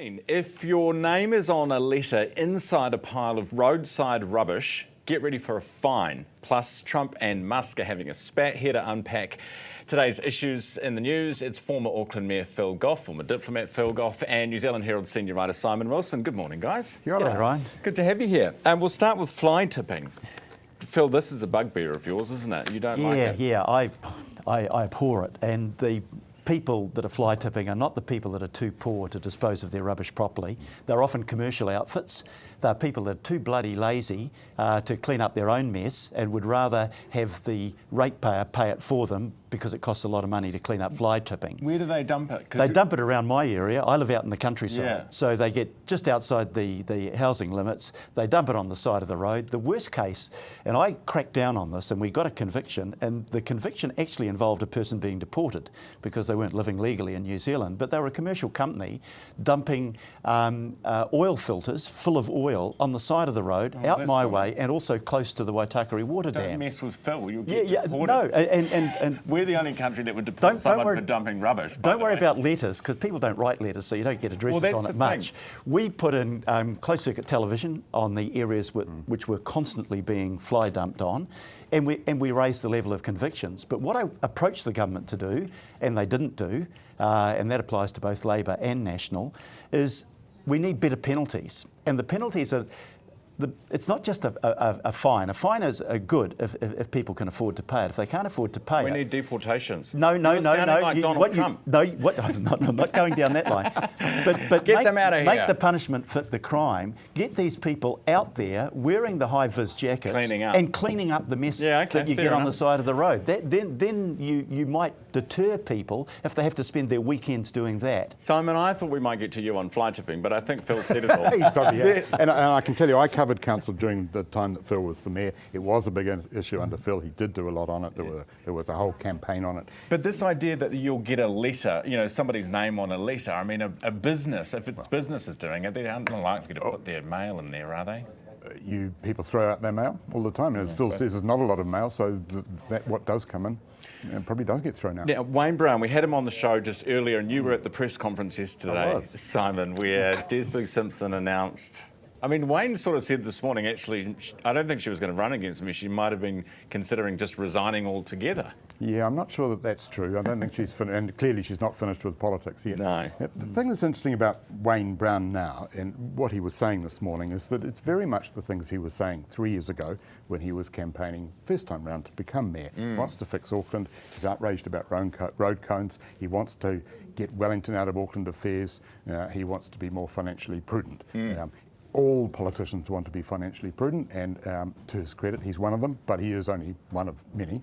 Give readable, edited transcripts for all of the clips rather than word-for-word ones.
Wayne, if your name is on a letter inside a pile of roadside rubbish, get ready for a fine. Plus, Trump and Musk are having a spat. Here to unpack today's issues in the news, it's former Auckland Mayor Phil Goff, former diplomat Phil Goff, and New Zealand Herald senior writer Simon Wilson. Good morning, guys. G'day, Ryan. Good to have you here. We'll start with fly tipping. Phil, this is a bugbear of yours, isn't it? You don't like it? Yeah, I abhor it. And the people that are fly tipping are not the people that are too poor to dispose of their rubbish properly. They're often commercial outfits. They're people that are too bloody lazy to clean up their own mess and would rather have the ratepayer pay it for them because it costs a lot of money to clean up fly tipping. Where do they dump it? They dump it around my area. I live out in the countryside. Yeah. So they get just outside the housing limits. They dump it on the side of the road. The worst case, and I cracked down on this and we got a conviction, and the conviction actually involved a person being deported because they weren't living legally in New Zealand, but they were a commercial company dumping oil filters full of oil on the side of the road, out my way, and also close to the Waitakere water dam. Don't mess with Phil, you'll get deported. No, and we're the only country that would deport someone for dumping rubbish. Don't worry about letters, because people don't write letters, so you don't get addresses on it much. We put in closed-circuit television on the areas which were constantly being fly dumped on, and we raised the level of convictions. But what I approached the government to do, and they didn't do, and that applies to both Labor and National, is we need better penalties. And the penalties are, it's not just a fine. A fine is good if people can afford to pay it. If they can't afford to pay it... We need deportations. No. Like Donald Trump. I'm not going down that line. But get them out of here. Make the punishment fit the crime. Get these people out there wearing the high-vis jackets and cleaning up the mess that you get on the side of the road. Then you might deter people if they have to spend their weekends doing that. Simon, I thought we might get to you on fly tipping, but I think Phil said it all. He probably has. And I can tell you, I covered council during the time that Phil was the mayor. It was a big issue under Phil. He did do a lot on it. There was a whole campaign on it. But this idea that you'll get a letter, somebody's name on a letter, I mean, a business, if it's business is doing it, they're unlikely to put their mail in there, are they? People throw out their mail all the time. As Phil says, there's not a lot of mail, so what does come in probably does get thrown out. Now, Wayne Brown, we had him on the show just earlier, and you were at the press conference yesterday, Simon, where Desley Simpson announced... I mean, Wayne sort of said this morning, actually, I don't think she was going to run against me. She might have been considering just resigning altogether. Yeah, I'm not sure that that's true. I don't think she's finished, and clearly she's not finished with politics yet. No. The thing that's interesting about Wayne Brown now and what he was saying this morning is that it's very much the things he was saying 3 years ago when he was campaigning first time round to become mayor. He wants to fix Auckland. He's outraged about road cones. He wants to get Wellington out of Auckland affairs. He wants to be more financially prudent. All politicians want to be financially prudent, and to his credit, he's one of them, but he is only one of many.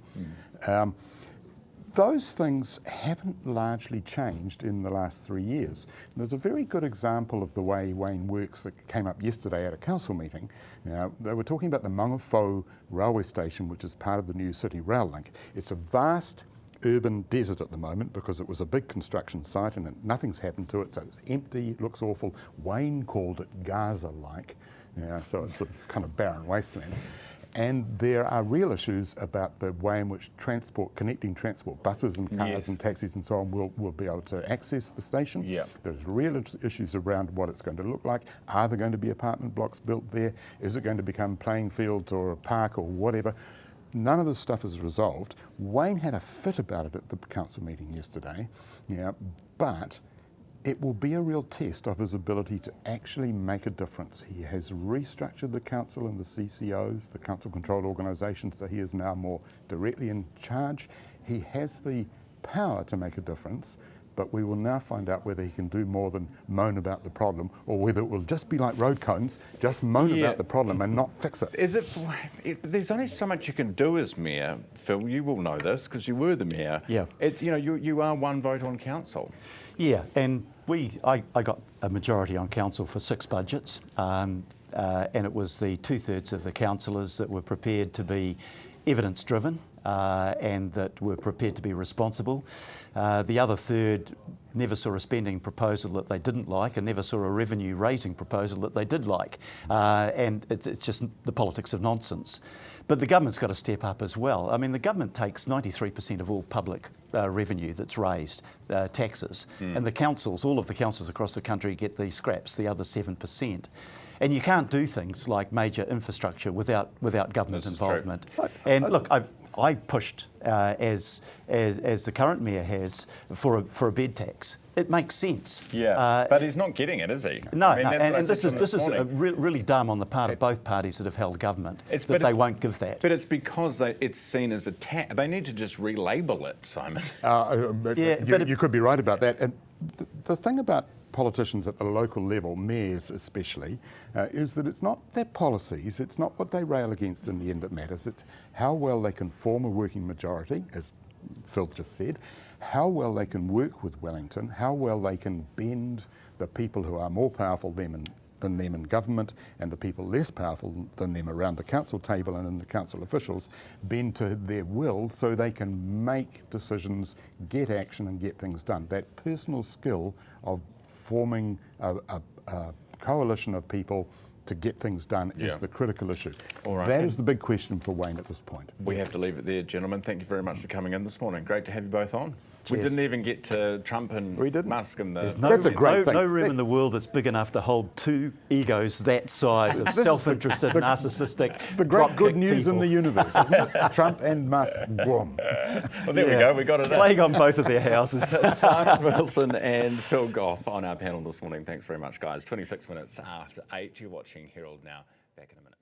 Those things haven't largely changed in the last 3 years. There's a very good example of the way Wayne works that came up yesterday at a council meeting. They were talking about the Mangawhau railway station, which is part of the new City Rail Link. It's a vast urban desert at the moment because it was a big construction site and nothing's happened to it, so it's empty, it looks awful. Wayne called it Gaza-like, so it's a kind of barren wasteland. And there are real issues about the way in which connecting transport, buses and cars and taxis and so on will be able to access the station. There's real issues around what it's going to look like. Are there going to be apartment blocks built there? Is it going to become playing fields or a park or whatever? None of this stuff is resolved. Wayne had a fit about it at the council meeting yesterday, but it will be a real test of his ability to actually make a difference. He has restructured the council and the CCOs, the council-controlled organisations, so he is now more directly in charge. He has the power to make a difference, but we will now find out whether he can do more than moan about the problem, or whether it will just be like road cones, just moan about the problem and not fix it. There's only so much you can do as mayor, Phil. You will know this because you were the mayor. You are one vote on council. Yeah, and I got a majority on council for 6 budgets, and it was the 2/3 of the councillors that were prepared to be evidence-driven and that were prepared to be responsible. The other third never saw a spending proposal that they didn't like, and never saw a revenue raising proposal that they did like. And it's just the politics of nonsense. But the government's got to step up as well. I mean, the government takes 93% of all public revenue that's raised, taxes. And the councils, all of the councils across the country get the scraps, the other 7%. And you can't do things like major infrastructure without government involvement. And look, I pushed, as the current mayor has, for a bed tax. It makes sense. Yeah, but he's not getting it, is he? No, I mean, and this is really dumb on the part of both parties that have held government, that they won't give that. But it's because it's seen as a tax. They need to just relabel it, Simon. You could be right about that. And the thing about politicians at the local level, mayors especially, is that it's not their policies, it's not what they rail against in the end that matters, it's how well they can form a working majority, as Phil just said, how well they can work with Wellington, how well they can bend the people who are more powerful than them in government and the people less powerful than them around the council table and in the council officials, bend to their will so they can make decisions, get action and get things done. That personal skill of forming a coalition of people to get things done is the critical issue. All right. That is the big question for Wayne at this point. We have to leave it there, gentlemen. Thank you very much for coming in this morning. Great to have you both on. Cheers. We didn't even get to Trump and Musk and the... That's a great thing. No room in the world that's big enough to hold two egos that size of self-interested, narcissistic, The great good news people. in the universe, isn't it? Trump and Musk, boom. Well, there we go. We got it. Plague on both of their houses. Simon Wilson and Phil Goff on our panel this morning. Thanks very much, guys. 26 minutes after 8. You're watching Herald Now. Back in a minute.